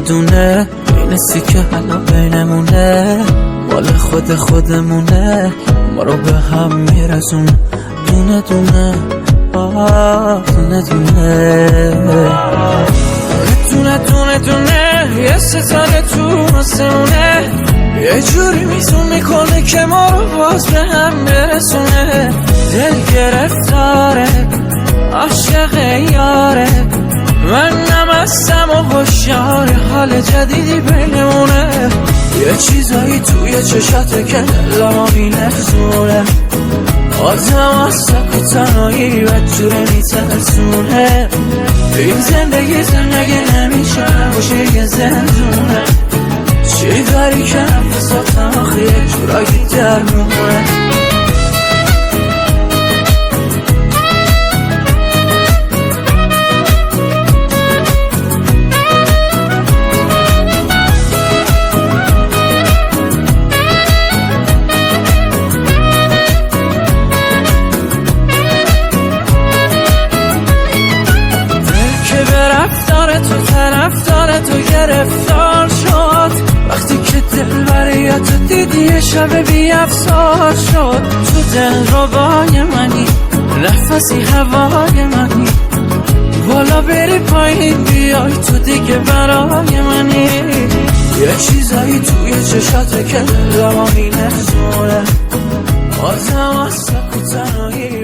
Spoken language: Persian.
دونه این سیکه حالا بینمونه، مال خودمونه، ما رو به هم میرسونه دونه دونه دونه دونه دونه دونه یه ستاره تو آسمونه، یه جوری میزون میکنه که ما رو باز به هم برسونه. دل گرفتاره عاشق یاره، من نمستم و هوشیار حال جدیدی بینمونه. یه چیزایی توی چشاته که دلمو میلرزونه، آدم از سک و تنهایی بدجوره میترسونه. این زندگی نمیشه باشه یه زندونه، چی داری که نفساتم آخه یه جورایی درمونه. تو طرفدار تو گرفتار شد، وقتی که دل بریاتو دیدی یه شب بی افسار شد. تو دل ربای منی، نفسی هوای منی، بالا بری پایین بیای تو دیگه برای منی. یه چیزایی توی چشاته که دلمو میلرزونه، آدم از سک و تنهایی